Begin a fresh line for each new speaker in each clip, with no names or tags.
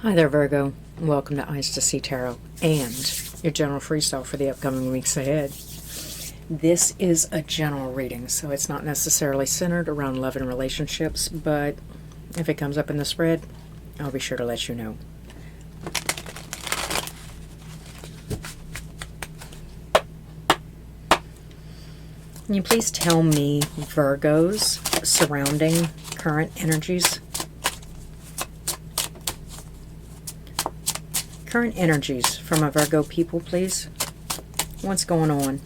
Hi there, Virgo. Welcome to Eyes to See Tarot and your general freestyle for the upcoming weeks ahead. This is a general reading, so it's not necessarily centered around love and relationships, but if it comes up in the spread, I'll be sure to let you know. Can you please tell me, Virgos, surrounding current energies? Current energies from a Virgo people, please. What's going on?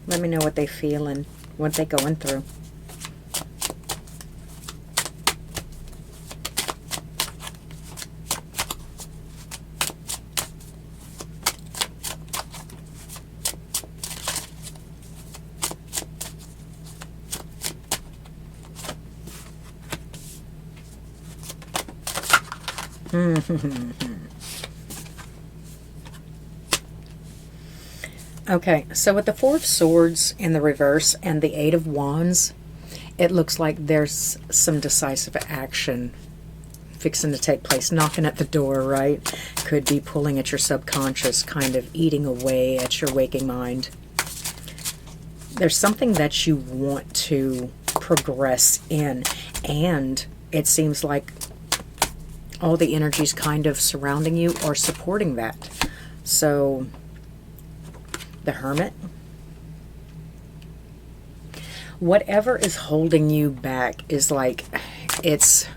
Let me know what they feel and what they're going through. Okay, so with the Four of Swords in the reverse and the Eight of Wands, it looks like there's some decisive action fixing to take place, knocking at the door, right? Could be pulling at your subconscious, kind of eating away at your waking mind. There's something that you want to progress in, and it seems like all the energies kind of surrounding you are supporting that. So the Hermit, whatever is holding you back is like it's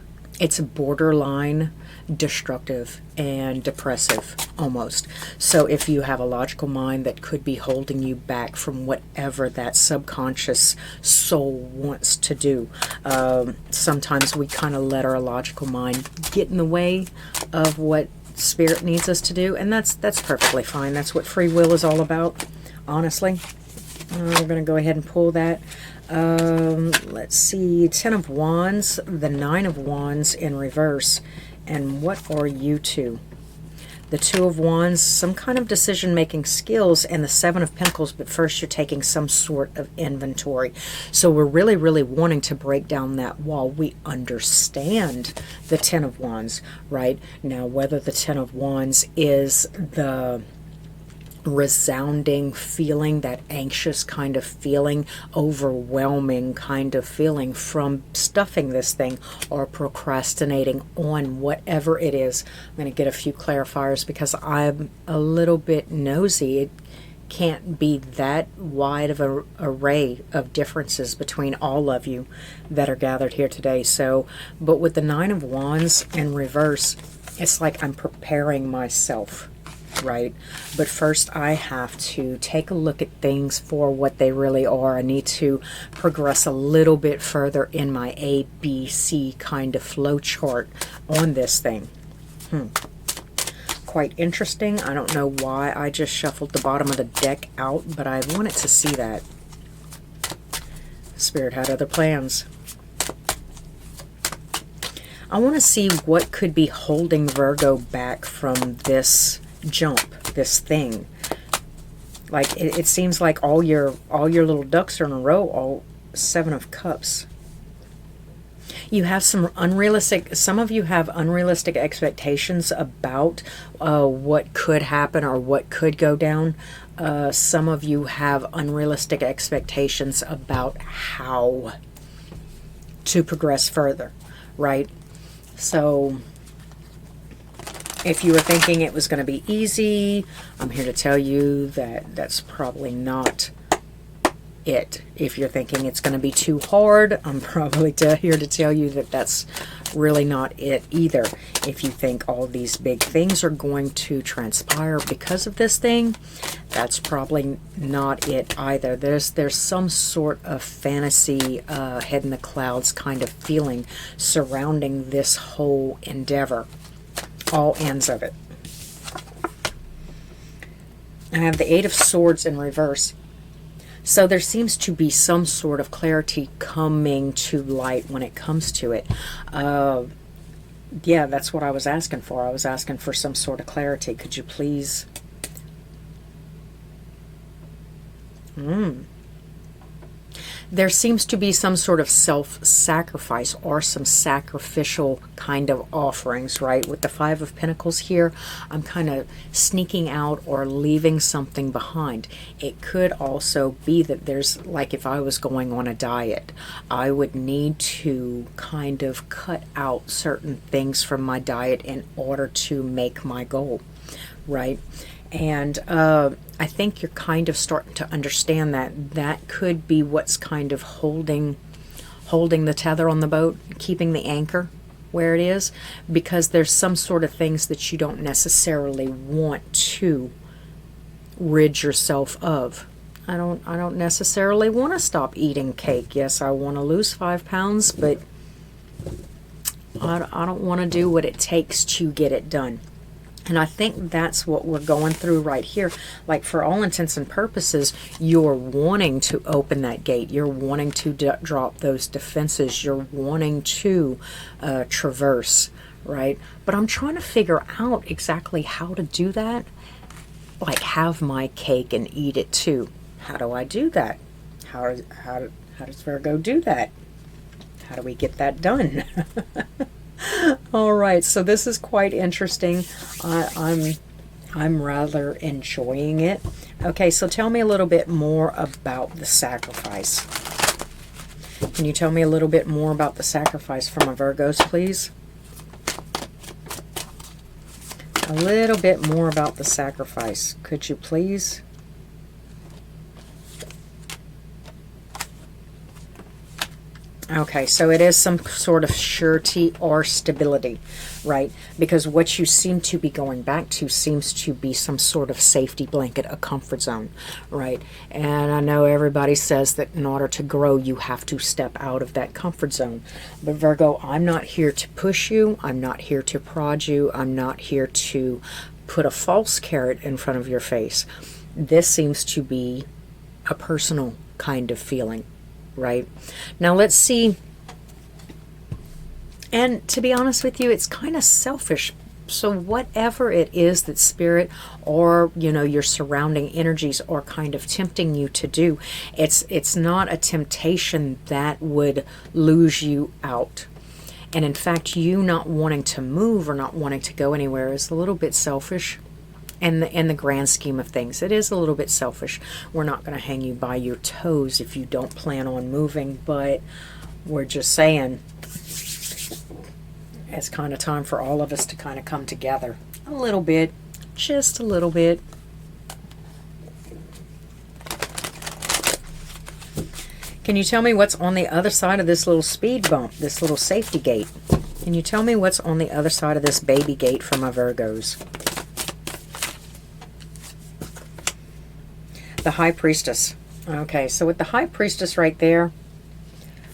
borderline destructive and depressive almost. So if you have a logical mind that could be holding you back from whatever that subconscious soul wants to do, sometimes we kind of let our logical mind get in the way of what Spirit needs us to do, and that's perfectly fine. That's what free will is all about, honestly. We're going to go ahead and pull that. Let's see, Ten of Wands, the Nine of Wands in reverse, and what are you two? The Two of Wands, some kind of decision-making skills, and the Seven of Pentacles, but first you're taking some sort of inventory. So we're really, really wanting to break down that wall. We understand the Ten of Wands, right? Now, whether the Ten of Wands is the resounding feeling, that anxious kind of feeling, overwhelming kind of feeling from stuffing this thing or procrastinating on whatever it is. I'm going to get a few clarifiers because I'm a little bit nosy. It can't be that wide of an array of differences between all of you that are gathered here today. So, but with the Nine of Wands in reverse, it's like I'm preparing myself, right? But first I have to take a look at things for what they really are. I need to progress a little bit further in my ABC kind of flow chart on this thing. Quite interesting. I don't know why I just shuffled the bottom of the deck out, but I wanted to see that. Spirit had other plans. I want to see what could be holding Virgo back from this jump, this thing. Like it seems like all your little ducks are in a row. All Seven of Cups. You have some unrealistic, some of you have unrealistic expectations about what could happen or what could go down. Some of you have unrealistic expectations about how to progress further, right? So if you were thinking it was going to be easy, I'm here to tell you that that's probably not it. If you're thinking it's going to be too hard, I'm probably here to tell you that that's really not it either. If you think all these big things are going to transpire because of this thing, that's probably not it either. There's some sort of fantasy, head in the clouds kind of feeling surrounding this whole endeavor. All ends of it. I have the Eight of Swords in reverse. So there seems to be some sort of clarity coming to light when it comes to it. Yeah, that's what I was asking for. I was asking for some sort of clarity. Could you please? there seems to be some sort of self-sacrifice or some sacrificial kind of offerings, right? With the Five of Pentacles here, I'm kind of sneaking out or leaving something behind. It could also be that there's, like if I was going on a diet, I would need to kind of cut out certain things from my diet in order to make my goal, right? And I think you're kind of starting to understand that that could be what's kind of holding the tether on the boat, keeping the anchor where it is, because there's some sort of things that you don't necessarily want to rid yourself of. I don't necessarily want to stop eating cake. Yes, I want to lose 5 pounds, but I don't want to do what it takes to get it done. And I think that's what we're going through right here. Like, for all intents and purposes, you're wanting to open that gate. You're wanting to drop those defenses. You're wanting to traverse, right? But I'm trying to figure out exactly how to do that. Like, have my cake and eat it too. How do I do that? How does Virgo do that? How do we get that done? All right, so this is quite interesting. I'm rather enjoying it. Okay, so tell me a little bit more about the sacrifice. Can you tell me a little bit more about the sacrifice for my Virgos, please? A little bit more about the sacrifice, could you please? Okay, so it is some sort of surety or stability, right? Because what you seem to be going back to seems to be some sort of safety blanket, a comfort zone, right? And I know everybody says that in order to grow, you have to step out of that comfort zone. But Virgo, I'm not here to push you. I'm not here to prod you. I'm not here to put a false carrot in front of your face. This seems to be a personal kind of feeling. Right? Now let's see. And to be honest with you, it's kind of selfish. So whatever it is that spirit or, you know, your surrounding energies are kind of tempting you to do, it's not a temptation that would lose you out. And in fact, you not wanting to move or not wanting to go anywhere is a little bit selfish. And in the grand scheme of things, it is a little bit selfish. We're not going to hang you by your toes if you don't plan on moving, but we're just saying it's kind of time for all of us to kind of come together a little bit, just a little bit. Can you tell me what's on the other side of this little speed bump, this little safety gate? Can you tell me what's on the other side of this baby gate for my Virgos? The High Priestess. Okay, so with the High Priestess right there,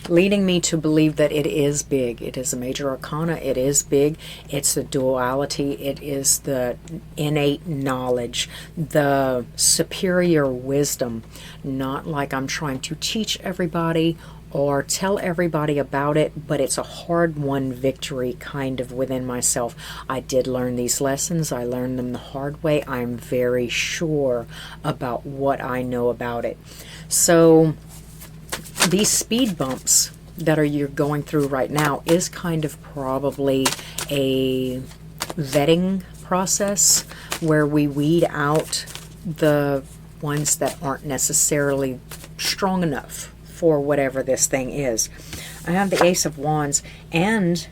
leading me to believe that it is big. It is a major arcana. It is big. It's the duality. It is the innate knowledge, the superior wisdom. Not like I'm trying to teach everybody or tell everybody about it, but it's a hard-won victory kind of within myself. I did learn these lessons. I learned them the hard way. I'm very sure about what I know about it. So these speed bumps that you're going through right now is kind of probably a vetting process where we weed out the ones that aren't necessarily strong enough for whatever this thing is. I have the Ace of Wands, and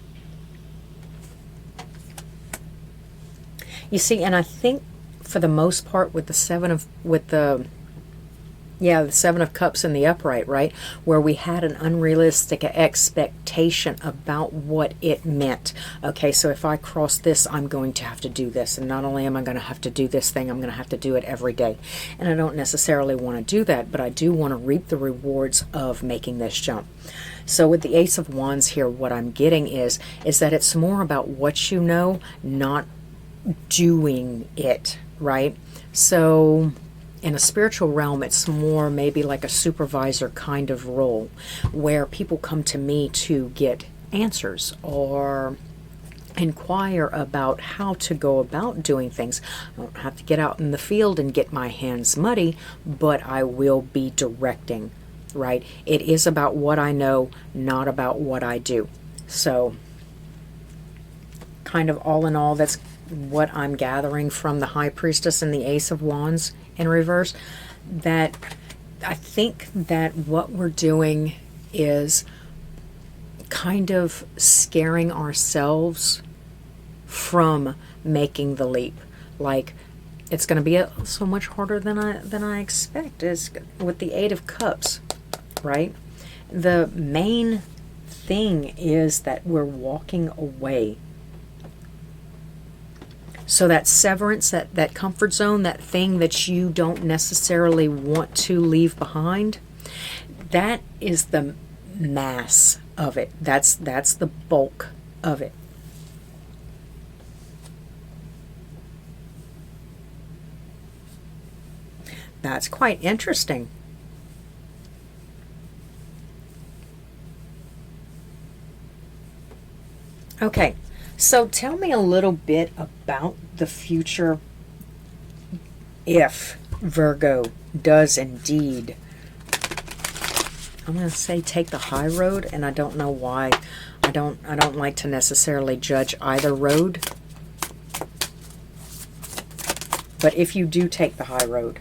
you see, and I think for the most part with the Seven of Cups in the upright, right, where we had an unrealistic expectation about what it meant. Okay, so if I cross this, I'm going to have to do this, and not only am I going to have to do this thing, I'm going to have to do it every day. And I don't necessarily want to do that, but I do want to reap the rewards of making this jump. So with the Ace of Wands here, what I'm getting is that it's more about what you know, not doing it, right? So in a spiritual realm, it's more maybe like a supervisor kind of role where people come to me to get answers or inquire about how to go about doing things. I don't have to get out in the field and get my hands muddy, but I will be directing right? It is about what I know, not about what I do. So kind of all in all, that's what I'm gathering from the High Priestess and the Ace of Wands in reverse. That I think that what we're doing is kind of scaring ourselves from making the leap. Like, it's going to be so much harder than I expect. Is with the Eight of Cups, right? The main thing is that we're walking away. So that severance, that comfort zone, that thing that you don't necessarily want to leave behind, that is the mass of it. That's the bulk of it. That's quite interesting. Okay, so tell me a little bit about the future if Virgo does indeed, I'm going to say, take the high road, and I don't know why. I don't like to necessarily judge either road. But if you do take the high road,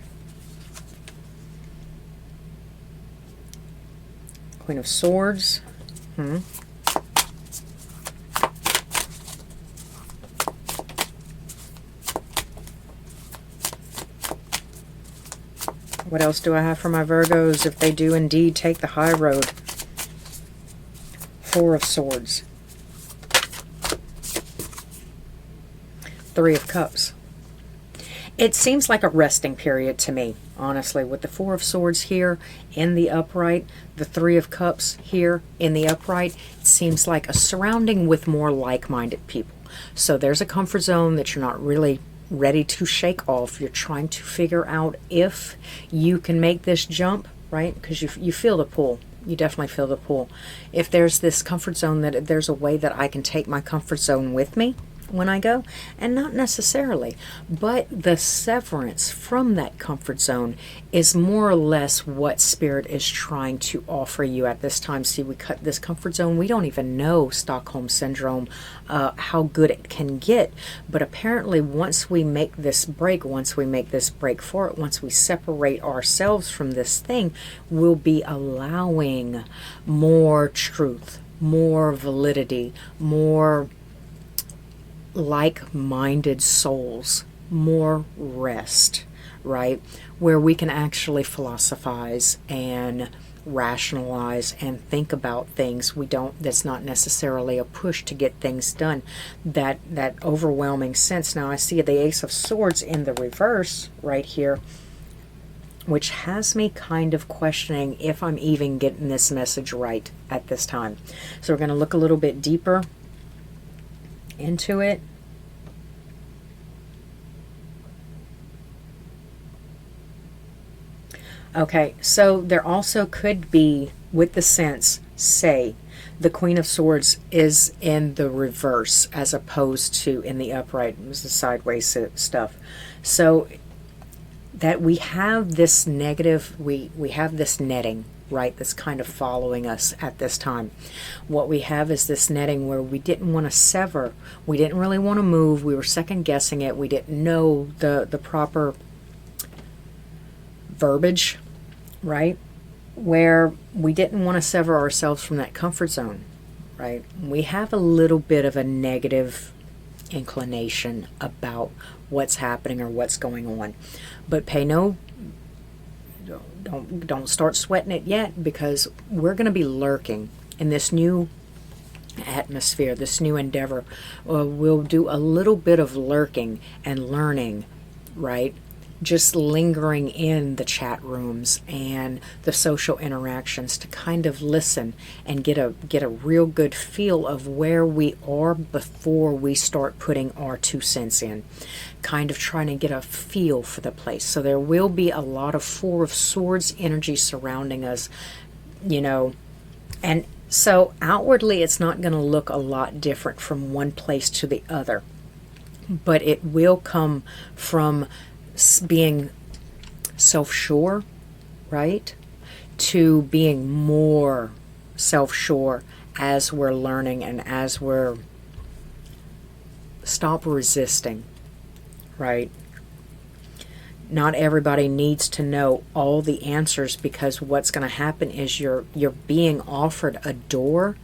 Queen of Swords. What else do I have for my Virgos if they do indeed take the high road? Four of Swords. Three of Cups. It seems like a resting period to me, honestly, with the Four of Swords here in the upright, the Three of Cups here in the upright. It seems like a surrounding with more like-minded people. So there's a comfort zone that you're not really ready to shake off. You're trying to figure out if you can make this jump, right? Because you feel the pull. You definitely feel the pull. If there's this comfort zone, that there's a way that I can take my comfort zone with me when I go, and not necessarily, but the severance from that comfort zone is more or less what Spirit is trying to offer you at this time. See, we cut this comfort zone. We don't even know, Stockholm Syndrome, how good it can get, but apparently once we make this break for it, once we separate ourselves from this thing, we'll be allowing more truth, more validity, more like-minded souls, more rest, right? Where we can actually philosophize and rationalize and think about things. That's not necessarily a push to get things done. That overwhelming sense. Now I see the Ace of Swords in the reverse right here, which has me kind of questioning if I'm even getting this message right at this time. So we're going to look a little bit deeper into it. Okay, so there also could be, with the sense, say, the Queen of Swords is in the reverse as opposed to in the upright. It was the sideways stuff. So that we have this negative, we have this netting, right, that's kind of following us at this time. What we have is this netting where we didn't want to sever. We didn't really want to move. We were second guessing it. We didn't know the proper verbiage, right, where we didn't want to sever ourselves from that comfort zone, right? We have a little bit of a negative inclination about what's happening or what's going on, but don't start sweating it yet, because we're going to be lurking in this new atmosphere, this new endeavor. We'll do a little bit of lurking and learning, right? Just lingering in the chat rooms and the social interactions to kind of listen and get a real good feel of where we are before we start putting our 2 cents in. Kind of trying to get a feel for the place. So there will be a lot of Four of Swords energy surrounding us, you know, and so outwardly it's not going to look a lot different from one place to the other, but it will come from being self-sure, right? to being more self-sure as we're learning and as we're stop resisting, right? Not everybody needs to know all the answers, because what's going to happen is you're being offered a door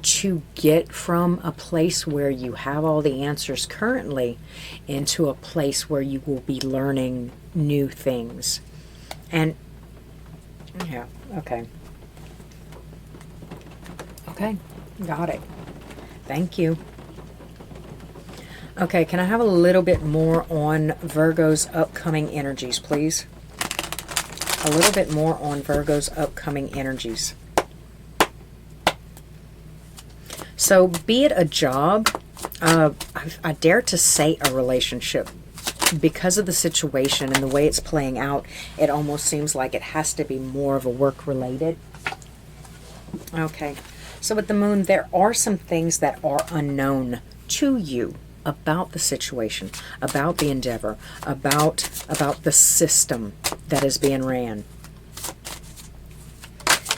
to get from a place where you have all the answers currently into a place where you will be learning new things. And yeah, okay. Okay, got it. Thank you. Okay, can I have a little bit more on Virgo's upcoming energies, please? A little bit more on Virgo's upcoming energies. So, be it a job, I dare to say a relationship. Because of the situation and the way it's playing out, it almost seems like it has to be more of a work-related. Okay, so with the moon, there are some things that are unknown to you about the situation, about the endeavor, about the system that is being ran.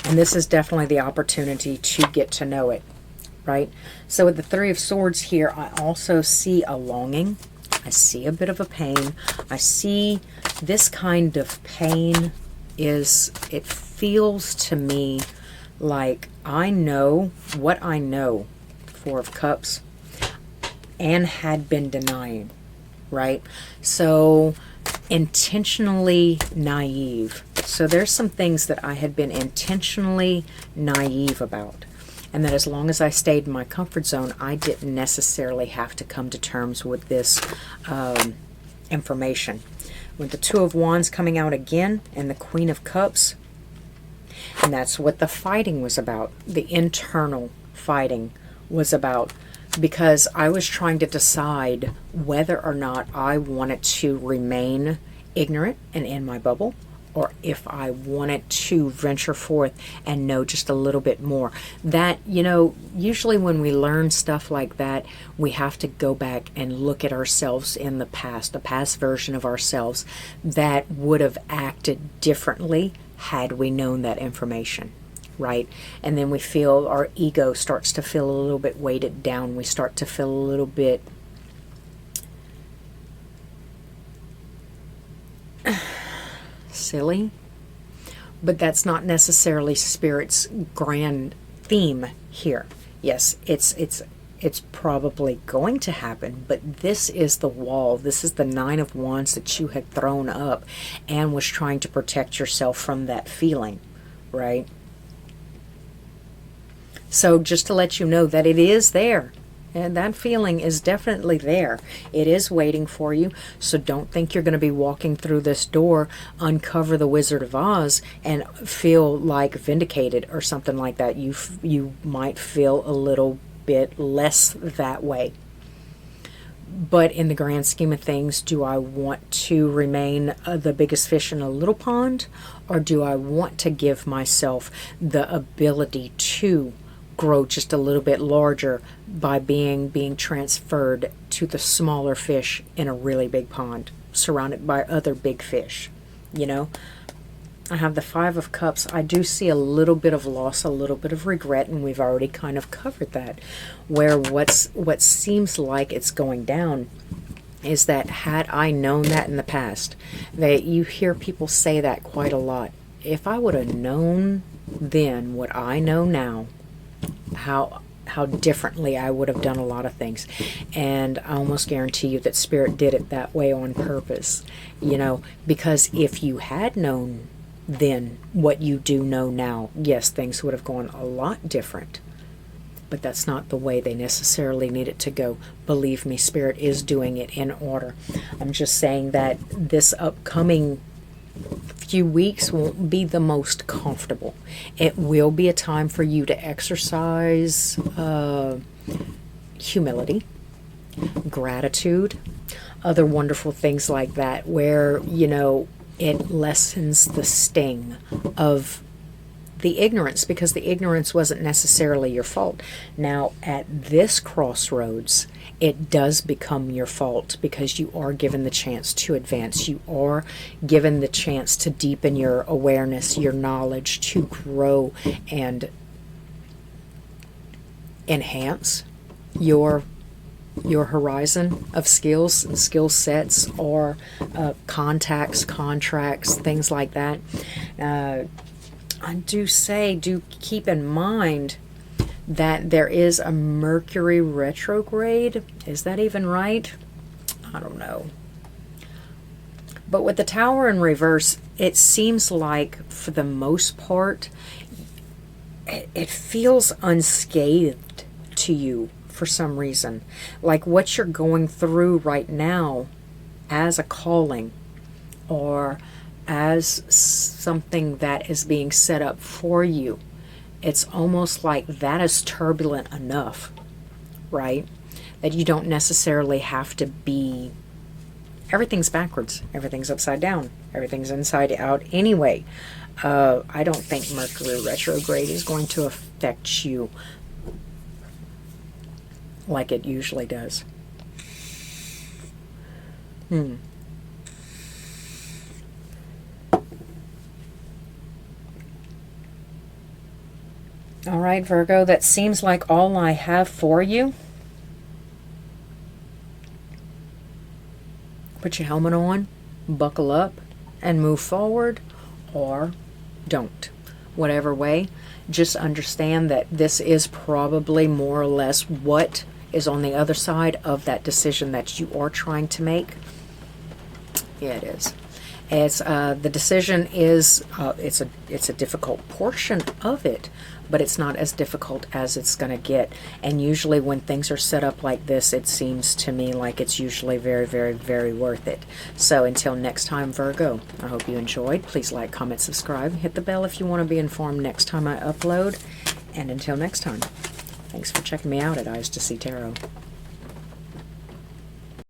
And this is definitely the opportunity to get to know it, right? So with the Three of Swords here, I also see a longing. I see a bit of a pain. I see this kind of pain is, it feels to me like I know what I know, Four of Cups, and had been denying, right? So intentionally naive. So there's some things that I had been intentionally naive about, and that as long as I stayed in my comfort zone, I didn't necessarily have to come to terms with this information. With the Two of Wands coming out again and the Queen of Cups, and that's what the fighting was about. The internal fighting was about, because I was trying to decide whether or not I wanted to remain ignorant and in my bubble, or if I wanted to venture forth and know just a little bit more. That, you know, usually when we learn stuff like that, we have to go back and look at ourselves in the past, a past version of ourselves that would have acted differently had we known that information. Right? And then we feel our ego starts to feel a little bit weighted down. We start to feel a little bit silly. But that's not necessarily Spirit's grand theme here. Yes, it's probably going to happen, but this is the wall. This is the Nine of Wands that you had thrown up and was trying to protect yourself from that feeling, right? So just to let you know that it is there. And that feeling is definitely there. It is waiting for you. So don't think you're going to be walking through this door, uncover the Wizard of Oz, and feel like vindicated or something like that. You might feel a little bit less that way. But in the grand scheme of things, do I want to remain the biggest fish in a little pond? Or do I want to give myself the ability to grow just a little bit larger by being transferred to the smaller fish in a really big pond, surrounded by other big fish? You know, I have the Five of Cups. I do see a little bit of loss, a little bit of regret, and we've already kind of covered that, where what seems like it's going down is that had I known that in the past, that you hear people say that quite a lot. If I would have known then what I know now, how differently I would have done a lot of things. And I almost guarantee you that Spirit did it that way on purpose, you know, because if you had known then what you do know now, yes, things would have gone a lot different. But that's not the way they necessarily need it to go. Believe me, Spirit is doing it in order. I'm just saying that this upcoming few weeks won't be the most comfortable. It will be a time for you to exercise humility, gratitude, other wonderful things like that, where, you know, it lessens the sting of the ignorance, because the ignorance wasn't necessarily your fault. Now, at this crossroads, it does become your fault, because you are given the chance to advance. You are given the chance to deepen your awareness, your knowledge, to grow and enhance your horizon of skills, skill sets, or contacts, contracts, things like that. I do keep in mind that there is a Mercury retrograde. Is that even right? I don't know. But with the Tower in reverse, it seems like, for the most part, it feels unscathed to you for some reason. Like what you're going through right now as a calling, or as something that is being set up for you, it's almost like that is turbulent enough, right? That you don't necessarily have to be, everything's backwards, everything's upside down, everything's inside out anyway. I don't think Mercury retrograde is going to affect you like it usually does. All right, Virgo, that seems like all I have for you. Put your helmet on, buckle up, and move forward, or don't. Whatever way, just understand that this is probably more or less what is on the other side of that decision that you are trying to make. Yeah, it is. It's the decision is it's a difficult portion of it, but it's not as difficult as it's going to get. And usually when things are set up like this, it seems to me like it's usually very, very, very worth it. So until next time, Virgo, I hope you enjoyed. Please like, comment, subscribe. Hit the bell if you want to be informed next time I upload. And until next time, thanks for checking me out at Eyes to See Tarot.